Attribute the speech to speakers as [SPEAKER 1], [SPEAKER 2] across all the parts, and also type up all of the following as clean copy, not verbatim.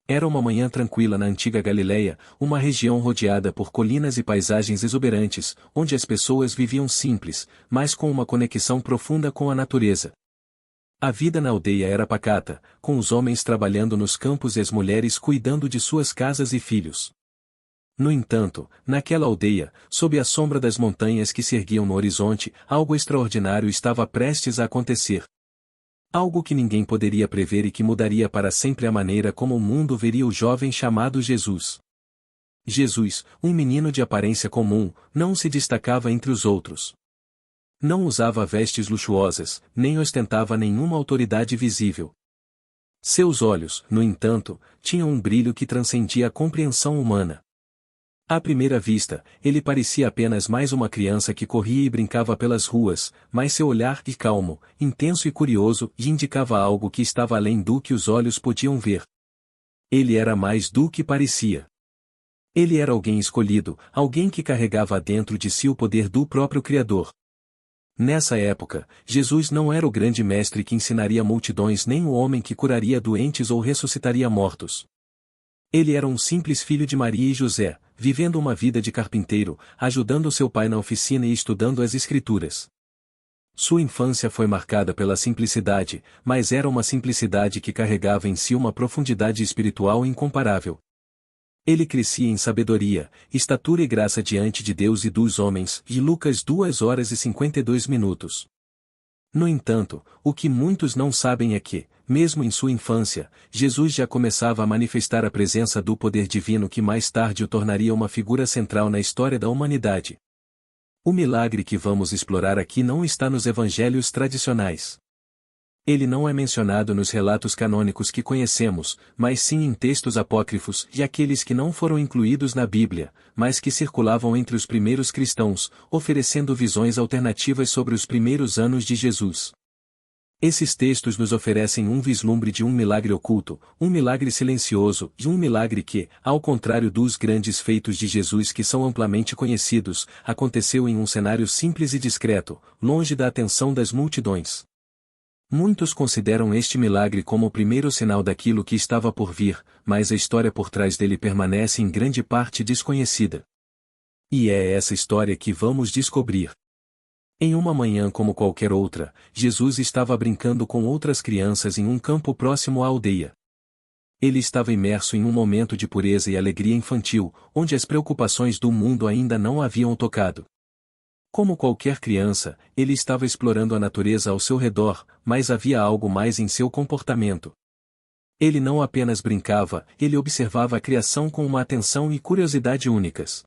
[SPEAKER 1] Era uma manhã tranquila na antiga Galileia, uma região rodeada por colinas e paisagens exuberantes, onde as pessoas viviam simples, mas com uma conexão profunda com a natureza. A vida na aldeia era pacata, com os homens trabalhando nos campos e as mulheres cuidando de suas casas e filhos. No entanto, naquela aldeia, sob a sombra das montanhas que se erguiam no horizonte, algo extraordinário estava prestes a acontecer. Algo que ninguém poderia prever e que mudaria para sempre a maneira como o mundo veria o jovem chamado Jesus. Jesus, um menino de aparência comum, não se destacava entre os outros. Não usava vestes luxuosas, nem ostentava nenhuma autoridade visível. Seus olhos, no entanto, tinham um brilho que transcendia a compreensão humana. À primeira vista, ele parecia apenas mais uma criança que corria e brincava pelas ruas, mas seu olhar, calmo, intenso e curioso, indicava algo que estava além do que os olhos podiam ver. Ele era mais do que parecia. Ele era alguém escolhido, alguém que carregava dentro de si o poder do próprio Criador. Nessa época, Jesus não era o grande mestre que ensinaria multidões nem o homem que curaria doentes ou ressuscitaria mortos. Ele era um simples filho de Maria e José, vivendo uma vida de carpinteiro, ajudando seu pai na oficina e estudando as Escrituras. Sua infância foi marcada pela simplicidade, mas era uma simplicidade que carregava em si uma profundidade espiritual incomparável. Ele crescia em sabedoria, estatura e graça diante de Deus e dos homens, e Lucas 2h52. No entanto, o que muitos não sabem é que, mesmo em sua infância, Jesus já começava a manifestar a presença do poder divino que mais tarde o tornaria uma figura central na história da humanidade. O milagre que vamos explorar aqui não está nos evangelhos tradicionais. Ele não é mencionado nos relatos canônicos que conhecemos, mas sim em textos apócrifos e aqueles que não foram incluídos na Bíblia, mas que circulavam entre os primeiros cristãos, oferecendo visões alternativas sobre os primeiros anos de Jesus. Esses textos nos oferecem um vislumbre de um milagre oculto, um milagre silencioso e um milagre que, ao contrário dos grandes feitos de Jesus que são amplamente conhecidos, aconteceu em um cenário simples e discreto, longe da atenção das multidões. Muitos consideram este milagre como o primeiro sinal daquilo que estava por vir, mas a história por trás dele permanece em grande parte desconhecida. E é essa história que vamos descobrir. Em uma manhã como qualquer outra, Jesus estava brincando com outras crianças em um campo próximo à aldeia. Ele estava imerso em um momento de pureza e alegria infantil, onde as preocupações do mundo ainda não haviam tocado. Como qualquer criança, ele estava explorando a natureza ao seu redor, mas havia algo mais em seu comportamento. Ele não apenas brincava, ele observava a criação com uma atenção e curiosidade únicas.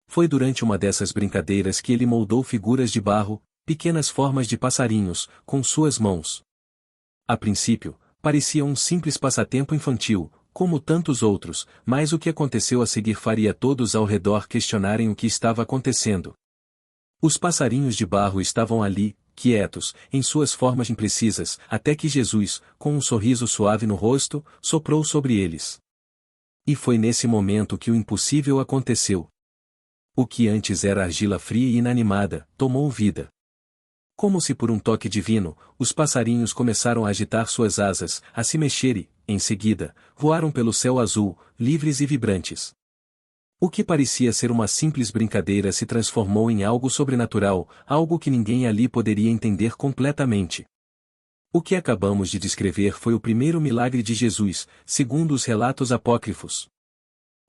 [SPEAKER 1] Foi durante uma dessas brincadeiras que ele moldou figuras de barro, pequenas formas de passarinhos, com suas mãos. A princípio, parecia um simples passatempo infantil, como tantos outros, mas o que aconteceu a seguir faria todos ao redor questionarem o que estava acontecendo. Os passarinhos de barro estavam ali, quietos, em suas formas imprecisas, até que Jesus, com um sorriso suave no rosto, soprou sobre eles. E foi nesse momento que o impossível aconteceu. O que antes era argila fria e inanimada, tomou vida. Como se por um toque divino, os passarinhos começaram a agitar suas asas, a se mexer e, em seguida, voaram pelo céu azul, livres e vibrantes. O que parecia ser uma simples brincadeira se transformou em algo sobrenatural, algo que ninguém ali poderia entender completamente. O que acabamos de descrever foi o primeiro milagre de Jesus, segundo os relatos apócrifos.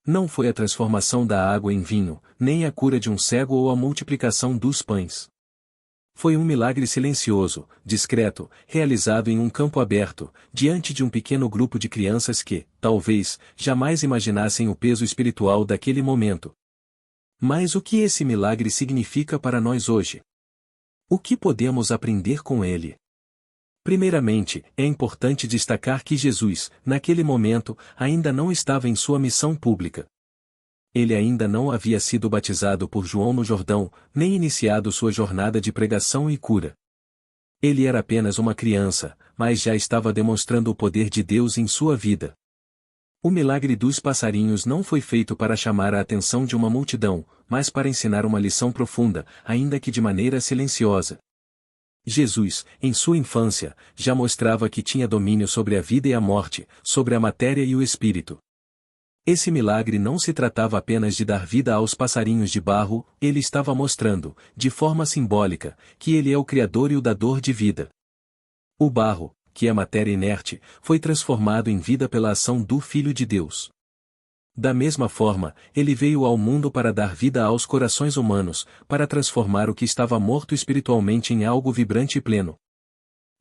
[SPEAKER 1] Não foi a transformação da água em vinho, nem a cura de um cego ou a multiplicação dos pães. Foi um milagre silencioso, discreto, realizado em um campo aberto, diante de um pequeno grupo de crianças que, talvez, jamais imaginassem o peso espiritual daquele momento. Mas o que esse milagre significa para nós hoje? O que podemos aprender com ele? Primeiramente, é importante destacar que Jesus, naquele momento, ainda não estava em sua missão pública. Ele ainda não havia sido batizado por João no Jordão, nem iniciado sua jornada de pregação e cura. Ele era apenas uma criança, mas já estava demonstrando o poder de Deus em sua vida. O milagre dos passarinhos não foi feito para chamar a atenção de uma multidão, mas para ensinar uma lição profunda, ainda que de maneira silenciosa. Jesus, em sua infância, já mostrava que tinha domínio sobre a vida e a morte, sobre a matéria e o espírito. Esse milagre não se tratava apenas de dar vida aos passarinhos de barro, ele estava mostrando, de forma simbólica, que ele é o Criador e o dador de vida. O barro, que é matéria inerte, foi transformado em vida pela ação do Filho de Deus. Da mesma forma, ele veio ao mundo para dar vida aos corações humanos, para transformar o que estava morto espiritualmente em algo vibrante e pleno.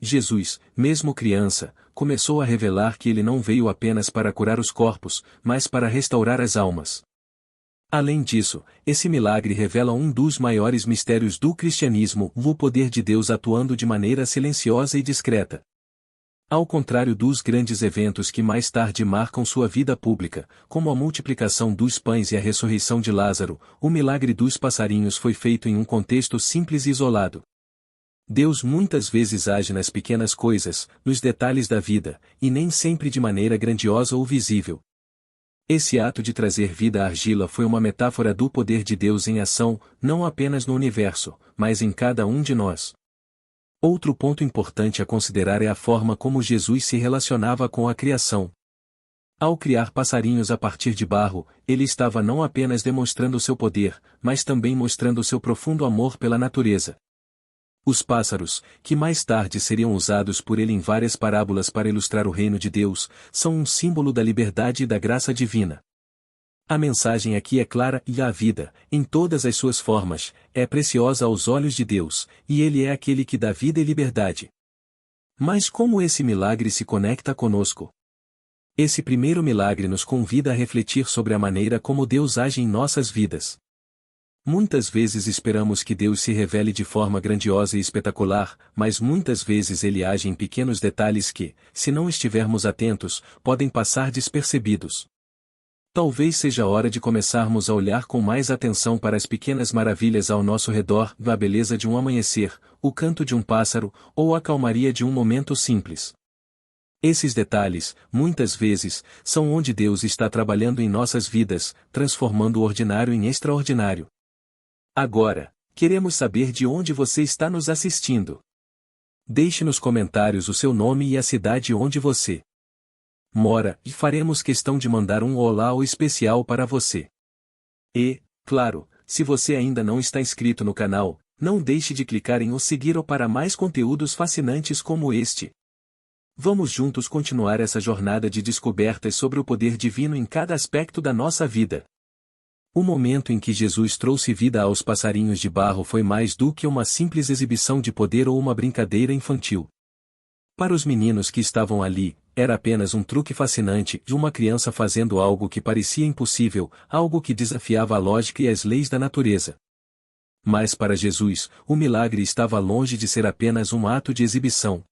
[SPEAKER 1] Jesus, mesmo criança, começou a revelar que ele não veio apenas para curar os corpos, mas para restaurar as almas. Além disso, esse milagre revela um dos maiores mistérios do cristianismo, o poder de Deus atuando de maneira silenciosa e discreta. Ao contrário dos grandes eventos que mais tarde marcam sua vida pública, como a multiplicação dos pães e a ressurreição de Lázaro, o milagre dos passarinhos foi feito em um contexto simples e isolado. Deus muitas vezes age nas pequenas coisas, nos detalhes da vida, e nem sempre de maneira grandiosa ou visível. Esse ato de trazer vida à argila foi uma metáfora do poder de Deus em ação, não apenas no universo, mas em cada um de nós. Outro ponto importante a considerar é a forma como Jesus se relacionava com a criação. Ao criar passarinhos a partir de barro, ele estava não apenas demonstrando seu poder, mas também mostrando seu profundo amor pela natureza. Os pássaros, que mais tarde seriam usados por ele em várias parábolas para ilustrar o reino de Deus, são um símbolo da liberdade e da graça divina. A mensagem aqui é clara e a vida, em todas as suas formas, é preciosa aos olhos de Deus, e Ele é aquele que dá vida e liberdade. Mas como esse milagre se conecta conosco? Esse primeiro milagre nos convida a refletir sobre a maneira como Deus age em nossas vidas. Muitas vezes esperamos que Deus se revele de forma grandiosa e espetacular, mas muitas vezes Ele age em pequenos detalhes que, se não estivermos atentos, podem passar despercebidos. Talvez seja hora de começarmos a olhar com mais atenção para as pequenas maravilhas ao nosso redor, a beleza de um amanhecer, o canto de um pássaro, ou a calmaria de um momento simples. Esses detalhes, muitas vezes, são onde Deus está trabalhando em nossas vidas, transformando o ordinário em extraordinário. Agora, queremos saber de onde você está nos assistindo. Deixe nos comentários o seu nome e a cidade onde você mora, e faremos questão de mandar um olá especial para você. E, claro, se você ainda não está inscrito no canal, não deixe de clicar em o seguir ou para mais conteúdos fascinantes como este. Vamos juntos continuar essa jornada de descobertas sobre o poder divino em cada aspecto da nossa vida. O momento em que Jesus trouxe vida aos passarinhos de barro foi mais do que uma simples exibição de poder ou uma brincadeira infantil. Para os meninos que estavam ali, era apenas um truque fascinante de uma criança fazendo algo que parecia impossível, algo que desafiava a lógica e as leis da natureza. Mas para Jesus, o milagre estava longe de ser apenas um ato de exibição.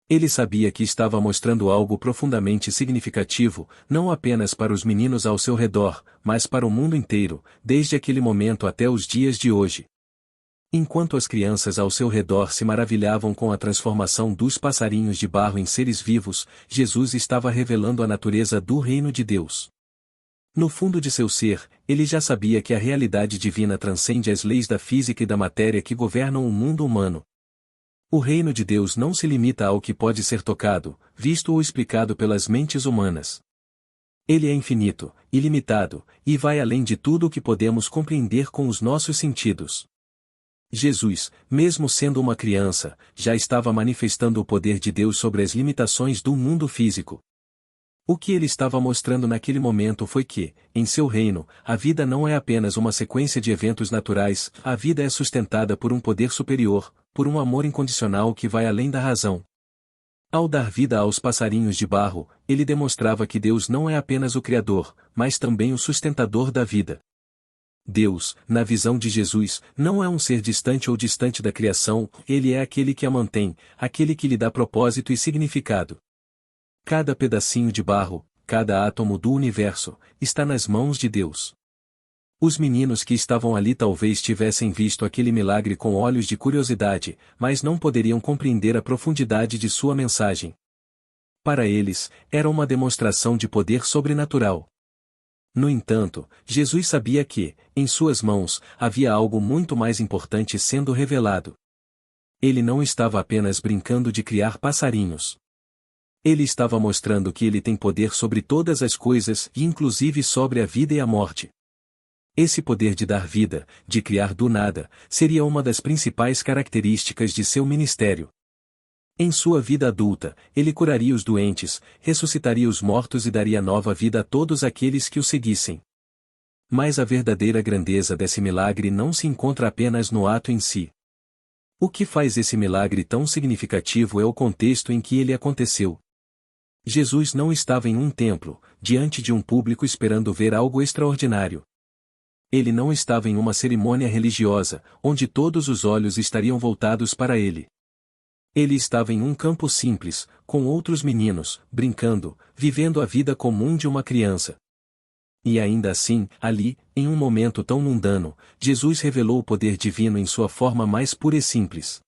[SPEAKER 1] Ele sabia que estava mostrando algo profundamente significativo, não apenas para os meninos ao seu redor, mas para o mundo inteiro, desde aquele momento até os dias de hoje. Enquanto as crianças ao seu redor se maravilhavam com a transformação dos passarinhos de barro em seres vivos, Jesus estava revelando a natureza do reino de Deus. No fundo de seu ser, ele já sabia que a realidade divina transcende as leis da física e da matéria que governam o mundo humano. O reino de Deus não se limita ao que pode ser tocado, visto ou explicado pelas mentes humanas. Ele é infinito, ilimitado, e vai além de tudo o que podemos compreender com os nossos sentidos. Jesus, mesmo sendo uma criança, já estava manifestando o poder de Deus sobre as limitações do mundo físico. O que ele estava mostrando naquele momento foi que, em seu reino, a vida não é apenas uma sequência de eventos naturais, a vida é sustentada por um poder superior, por um amor incondicional que vai além da razão. Ao dar vida aos passarinhos de barro, ele demonstrava que Deus não é apenas o Criador, mas também o sustentador da vida. Deus, na visão de Jesus, não é um ser distante ou distante da criação, ele é aquele que a mantém, aquele que lhe dá propósito e significado. Cada pedacinho de barro, cada átomo do universo, está nas mãos de Deus. Os meninos que estavam ali talvez tivessem visto aquele milagre com olhos de curiosidade, mas não poderiam compreender a profundidade de sua mensagem. Para eles, era uma demonstração de poder sobrenatural. No entanto, Jesus sabia que, em suas mãos, havia algo muito mais importante sendo revelado. Ele não estava apenas brincando de criar passarinhos. Ele estava mostrando que ele tem poder sobre todas as coisas e inclusive sobre a vida e a morte. Esse poder de dar vida, de criar do nada, seria uma das principais características de seu ministério. Em sua vida adulta, ele curaria os doentes, ressuscitaria os mortos e daria nova vida a todos aqueles que o seguissem. Mas a verdadeira grandeza desse milagre não se encontra apenas no ato em si. O que faz esse milagre tão significativo é o contexto em que ele aconteceu. Jesus não estava em um templo, diante de um público esperando ver algo extraordinário. Ele não estava em uma cerimônia religiosa, onde todos os olhos estariam voltados para ele. Ele estava em um campo simples, com outros meninos, brincando, vivendo a vida comum de uma criança. E ainda assim, ali, em um momento tão mundano, Jesus revelou o poder divino em sua forma mais pura e simples.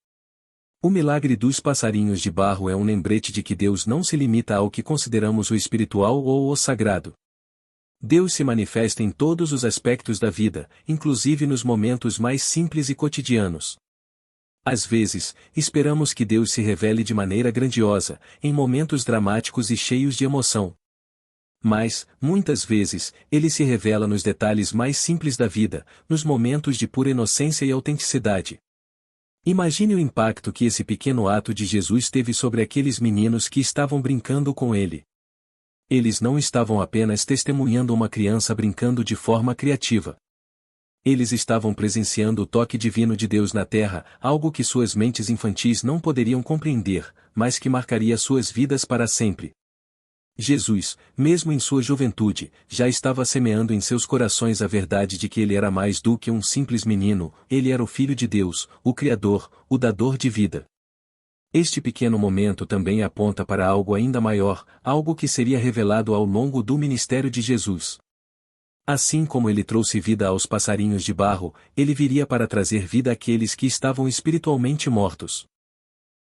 [SPEAKER 1] O milagre dos passarinhos de barro é um lembrete de que Deus não se limita ao que consideramos o espiritual ou o sagrado. Deus se manifesta em todos os aspectos da vida, inclusive nos momentos mais simples e cotidianos. Às vezes, esperamos que Deus se revele de maneira grandiosa, em momentos dramáticos e cheios de emoção. Mas, muitas vezes, Ele se revela nos detalhes mais simples da vida, nos momentos de pura inocência e autenticidade. Imagine o impacto que esse pequeno ato de Jesus teve sobre aqueles meninos que estavam brincando com ele. Eles não estavam apenas testemunhando uma criança brincando de forma criativa. Eles estavam presenciando o toque divino de Deus na terra, algo que suas mentes infantis não poderiam compreender, mas que marcaria suas vidas para sempre. Jesus, mesmo em sua juventude, já estava semeando em seus corações a verdade de que ele era mais do que um simples menino, ele era o Filho de Deus, o Criador, o dador de vida. Este pequeno momento também aponta para algo ainda maior, algo que seria revelado ao longo do ministério de Jesus. Assim como ele trouxe vida aos passarinhos de barro, ele viria para trazer vida àqueles que estavam espiritualmente mortos.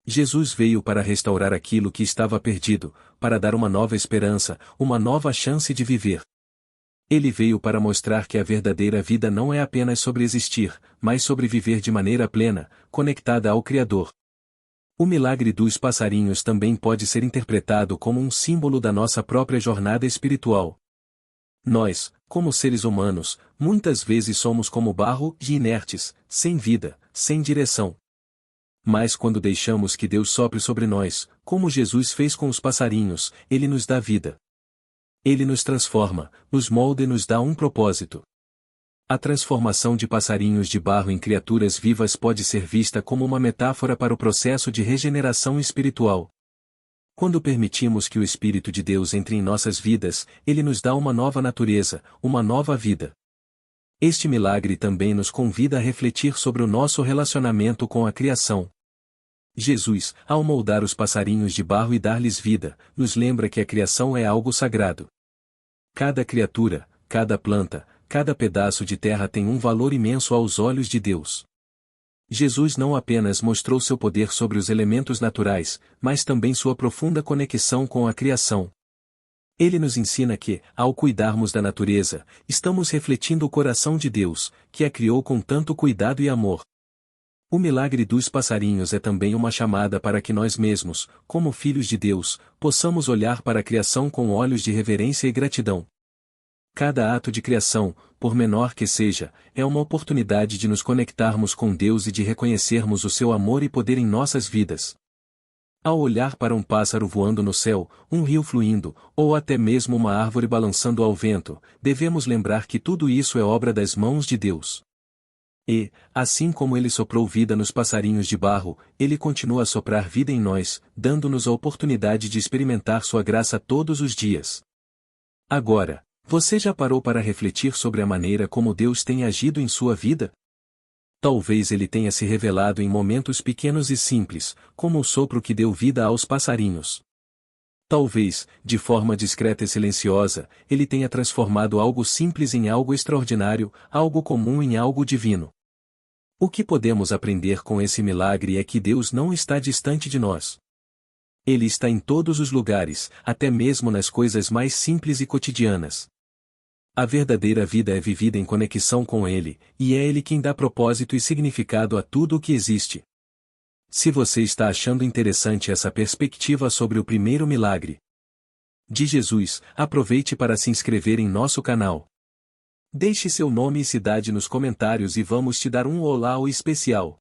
[SPEAKER 1] Jesus veio para restaurar aquilo que estava perdido, para dar uma nova esperança, uma nova chance de viver. Ele veio para mostrar que a verdadeira vida não é apenas sobre existir, mas sobre viver de maneira plena, conectada ao Criador. O milagre dos passarinhos também pode ser interpretado como um símbolo da nossa própria jornada espiritual. Nós, como seres humanos, muitas vezes somos como barro e inertes, sem vida, sem direção. Mas quando deixamos que Deus sopre sobre nós, como Jesus fez com os passarinhos, Ele nos dá vida. Ele nos transforma, nos molda e nos dá um propósito. A transformação de passarinhos de barro em criaturas vivas pode ser vista como uma metáfora para o processo de regeneração espiritual. Quando permitimos que o Espírito de Deus entre em nossas vidas, Ele nos dá uma nova natureza, uma nova vida. Este milagre também nos convida a refletir sobre o nosso relacionamento com a criação. Jesus, ao moldar os passarinhos de barro e dar-lhes vida, nos lembra que a criação é algo sagrado. Cada criatura, cada planta, cada pedaço de terra tem um valor imenso aos olhos de Deus. Jesus não apenas mostrou seu poder sobre os elementos naturais, mas também sua profunda conexão com a criação. Ele nos ensina que, ao cuidarmos da natureza, estamos refletindo o coração de Deus, que a criou com tanto cuidado e amor. O milagre dos passarinhos é também uma chamada para que nós mesmos, como filhos de Deus, possamos olhar para a criação com olhos de reverência e gratidão. Cada ato de criação, por menor que seja, é uma oportunidade de nos conectarmos com Deus e de reconhecermos o seu amor e poder em nossas vidas. Ao olhar para um pássaro voando no céu, um rio fluindo, ou até mesmo uma árvore balançando ao vento, devemos lembrar que tudo isso é obra das mãos de Deus. E, assim como Ele soprou vida nos passarinhos de barro, Ele continua a soprar vida em nós, dando-nos a oportunidade de experimentar sua graça todos os dias. Agora, você já parou para refletir sobre a maneira como Deus tem agido em sua vida? Talvez Ele tenha se revelado em momentos pequenos e simples, como o sopro que deu vida aos passarinhos. Talvez, de forma discreta e silenciosa, Ele tenha transformado algo simples em algo extraordinário, algo comum em algo divino. O que podemos aprender com esse milagre é que Deus não está distante de nós. Ele está em todos os lugares, até mesmo nas coisas mais simples e cotidianas. A verdadeira vida é vivida em conexão com Ele, e é Ele quem dá propósito e significado a tudo o que existe. Se você está achando interessante essa perspectiva sobre o primeiro milagre de Jesus, aproveite para se inscrever em nosso canal. Deixe seu nome e cidade nos comentários e vamos te dar um olá especial.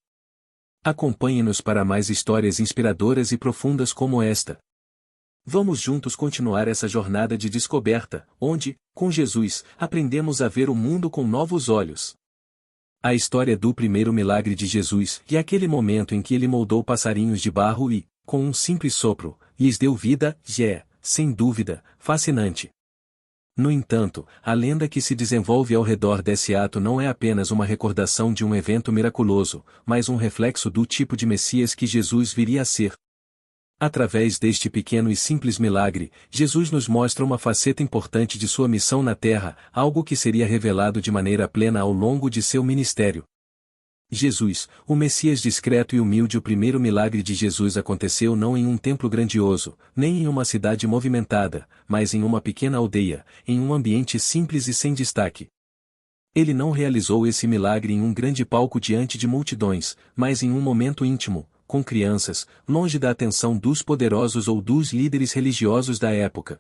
[SPEAKER 1] Acompanhe-nos para mais histórias inspiradoras e profundas como esta. Vamos juntos continuar essa jornada de descoberta, onde, com Jesus, aprendemos a ver o mundo com novos olhos. A história do primeiro milagre de Jesus e aquele momento em que ele moldou passarinhos de barro e, com um simples sopro, lhes deu vida, é, sem dúvida, fascinante. No entanto, a lenda que se desenvolve ao redor desse ato não é apenas uma recordação de um evento miraculoso, mas um reflexo do tipo de Messias que Jesus viria a ser. Através deste pequeno e simples milagre, Jesus nos mostra uma faceta importante de sua missão na Terra, algo que seria revelado de maneira plena ao longo de seu ministério. Jesus, o Messias discreto e humilde. O primeiro milagre de Jesus aconteceu não em um templo grandioso, nem em uma cidade movimentada, mas em uma pequena aldeia, em um ambiente simples e sem destaque. Ele não realizou esse milagre em um grande palco diante de multidões, mas em um momento íntimo, com crianças, longe da atenção dos poderosos ou dos líderes religiosos da época.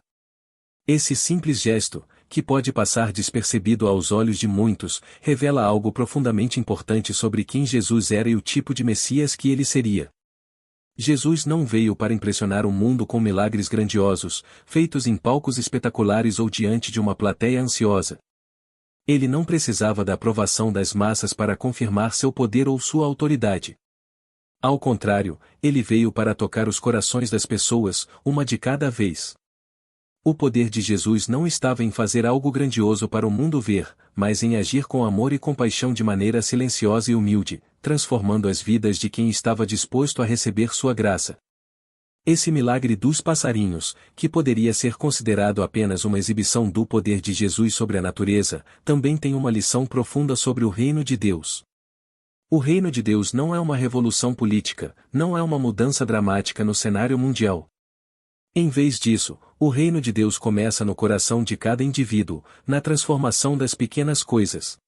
[SPEAKER 1] Esse simples gesto, que pode passar despercebido aos olhos de muitos, revela algo profundamente importante sobre quem Jesus era e o tipo de Messias que ele seria. Jesus não veio para impressionar o mundo com milagres grandiosos, feitos em palcos espetaculares ou diante de uma plateia ansiosa. Ele não precisava da aprovação das massas para confirmar seu poder ou sua autoridade. Ao contrário, ele veio para tocar os corações das pessoas, uma de cada vez. O poder de Jesus não estava em fazer algo grandioso para o mundo ver, mas em agir com amor e compaixão de maneira silenciosa e humilde, transformando as vidas de quem estava disposto a receber sua graça. Esse milagre dos passarinhos, que poderia ser considerado apenas uma exibição do poder de Jesus sobre a natureza, também tem uma lição profunda sobre o reino de Deus. O reino de Deus não é uma revolução política, não é uma mudança dramática no cenário mundial. Em vez disso, o reino de Deus começa no coração de cada indivíduo, na transformação das pequenas coisas.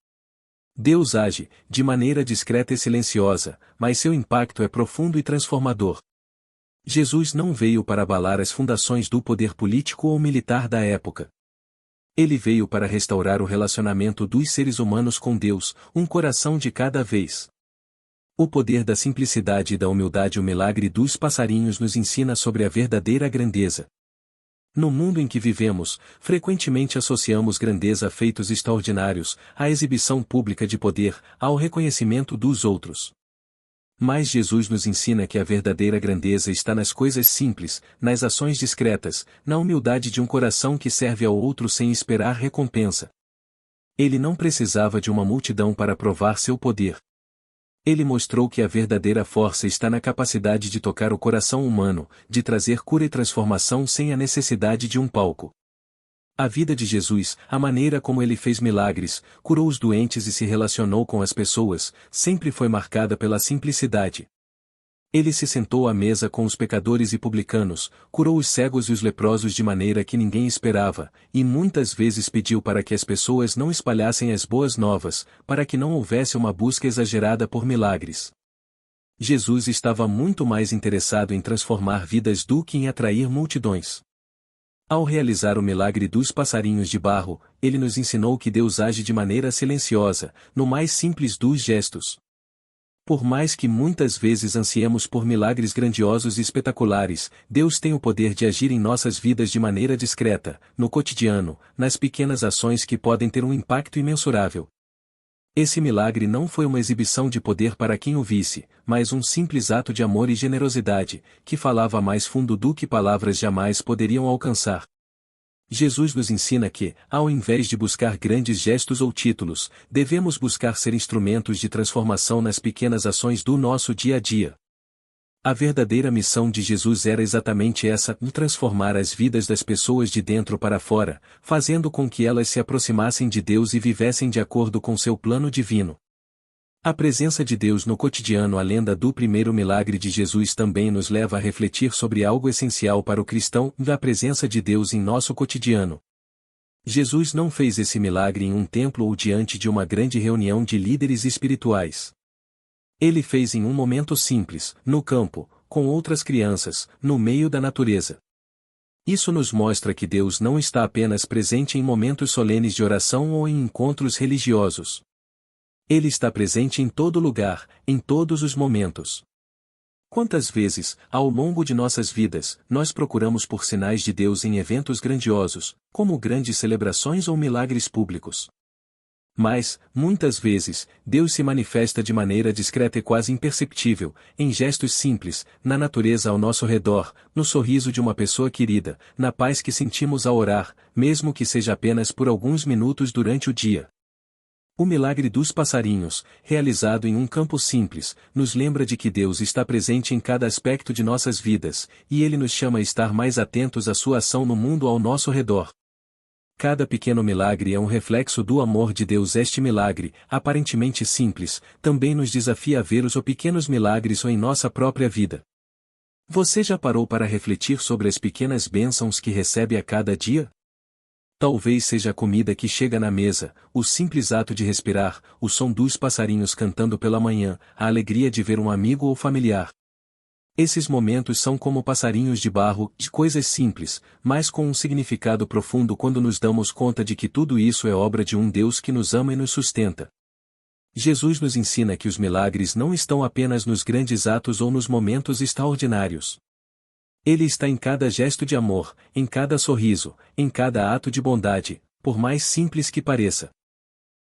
[SPEAKER 1] Deus age, de maneira discreta e silenciosa, mas seu impacto é profundo e transformador. Jesus não veio para abalar as fundações do poder político ou militar da época. Ele veio para restaurar o relacionamento dos seres humanos com Deus, um coração de cada vez. O poder da simplicidade e da humildade. O milagre dos passarinhos nos ensina sobre a verdadeira grandeza. No mundo em que vivemos, frequentemente associamos grandeza a feitos extraordinários, à exibição pública de poder, ao reconhecimento dos outros. Mas Jesus nos ensina que a verdadeira grandeza está nas coisas simples, nas ações discretas, na humildade de um coração que serve ao outro sem esperar recompensa. Ele não precisava de uma multidão para provar seu poder. Ele mostrou que a verdadeira força está na capacidade de tocar o coração humano, de trazer cura e transformação sem a necessidade de um palco. A vida de Jesus, a maneira como ele fez milagres, curou os doentes e se relacionou com as pessoas, sempre foi marcada pela simplicidade. Ele se sentou à mesa com os pecadores e publicanos, curou os cegos e os leprosos de maneira que ninguém esperava, e muitas vezes pediu para que as pessoas não espalhassem as boas novas, para que não houvesse uma busca exagerada por milagres. Jesus estava muito mais interessado em transformar vidas do que em atrair multidões. Ao realizar o milagre dos passarinhos de barro, ele nos ensinou que Deus age de maneira silenciosa, no mais simples dos gestos. Por mais que muitas vezes ansiemos por milagres grandiosos e espetaculares, Deus tem o poder de agir em nossas vidas de maneira discreta, no cotidiano, nas pequenas ações que podem ter um impacto imensurável. Esse milagre não foi uma exibição de poder para quem o visse, mas um simples ato de amor e generosidade, que falava mais fundo do que palavras jamais poderiam alcançar. Jesus nos ensina que, ao invés de buscar grandes gestos ou títulos, devemos buscar ser instrumentos de transformação nas pequenas ações do nosso dia a dia. A verdadeira missão de Jesus era exatamente essa: transformar as vidas das pessoas de dentro para fora, fazendo com que elas se aproximassem de Deus e vivessem de acordo com seu plano divino. A presença de Deus no cotidiano. A lenda do primeiro milagre de Jesus também nos leva a refletir sobre algo essencial para o cristão: a presença de Deus em nosso cotidiano. Jesus não fez esse milagre em um templo ou diante de uma grande reunião de líderes espirituais. Ele fez em um momento simples, no campo, com outras crianças, no meio da natureza. Isso nos mostra que Deus não está apenas presente em momentos solenes de oração ou em encontros religiosos. Ele está presente em todo lugar, em todos os momentos. Quantas vezes, ao longo de nossas vidas, nós procuramos por sinais de Deus em eventos grandiosos, como grandes celebrações ou milagres públicos? Mas, muitas vezes, Deus se manifesta de maneira discreta e quase imperceptível, em gestos simples, na natureza ao nosso redor, no sorriso de uma pessoa querida, na paz que sentimos ao orar, mesmo que seja apenas por alguns minutos durante o dia. O milagre dos passarinhos, realizado em um campo simples, nos lembra de que Deus está presente em cada aspecto de nossas vidas, e Ele nos chama a estar mais atentos à sua ação no mundo ao nosso redor. Cada pequeno milagre é um reflexo do amor de Deus. Este milagre, aparentemente simples, também nos desafia a ver os pequenos milagres em nossa própria vida. Você já parou para refletir sobre as pequenas bênçãos que recebe a cada dia? Talvez seja a comida que chega na mesa, o simples ato de respirar, o som dos passarinhos cantando pela manhã, a alegria de ver um amigo ou familiar. Esses momentos são como passarinhos de barro, de coisas simples, mas com um significado profundo quando nos damos conta de que tudo isso é obra de um Deus que nos ama e nos sustenta. Jesus nos ensina que os milagres não estão apenas nos grandes atos ou nos momentos extraordinários. Ele está em cada gesto de amor, em cada sorriso, em cada ato de bondade, por mais simples que pareça.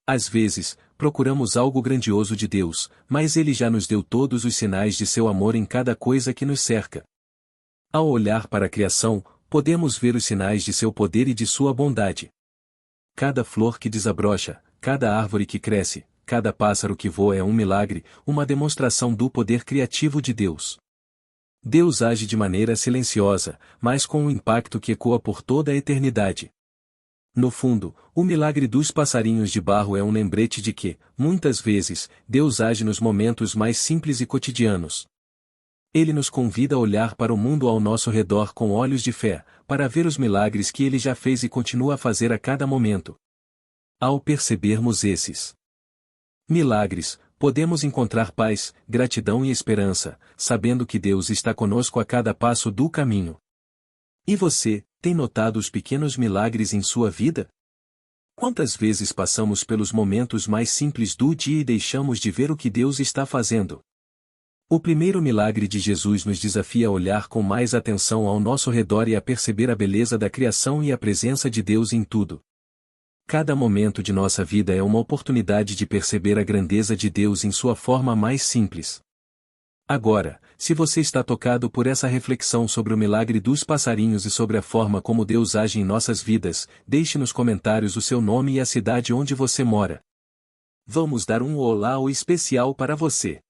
[SPEAKER 1] Às vezes, procuramos algo grandioso de Deus, mas Ele já nos deu todos os sinais de seu amor em cada coisa que nos cerca. Ao olhar para a criação, podemos ver os sinais de seu poder e de sua bondade. Cada flor que desabrocha, cada árvore que cresce, cada pássaro que voa é um milagre, uma demonstração do poder criativo de Deus. Deus age de maneira silenciosa, mas com um impacto que ecoa por toda a eternidade. No fundo, o milagre dos passarinhos de barro é um lembrete de que, muitas vezes, Deus age nos momentos mais simples e cotidianos. Ele nos convida a olhar para o mundo ao nosso redor com olhos de fé, para ver os milagres que Ele já fez e continua a fazer a cada momento. Ao percebermos esses milagres, podemos encontrar paz, gratidão e esperança, sabendo que Deus está conosco a cada passo do caminho. E você, tem notado os pequenos milagres em sua vida? Quantas vezes passamos pelos momentos mais simples do dia e deixamos de ver o que Deus está fazendo? O primeiro milagre de Jesus nos desafia a olhar com mais atenção ao nosso redor e a perceber a beleza da criação e a presença de Deus em tudo. Cada momento de nossa vida é uma oportunidade de perceber a grandeza de Deus em sua forma mais simples. Agora, se você está tocado por essa reflexão sobre o milagre dos passarinhos e sobre a forma como Deus age em nossas vidas, deixe nos comentários o seu nome e a cidade onde você mora. Vamos dar um olá ou especial para você.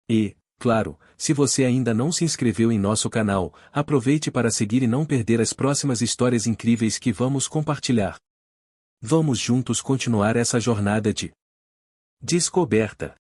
[SPEAKER 1] E, claro, se você ainda não se inscreveu em nosso canal, aproveite para seguir e não perder as próximas histórias incríveis que vamos compartilhar. Vamos juntos continuar essa jornada de descoberta.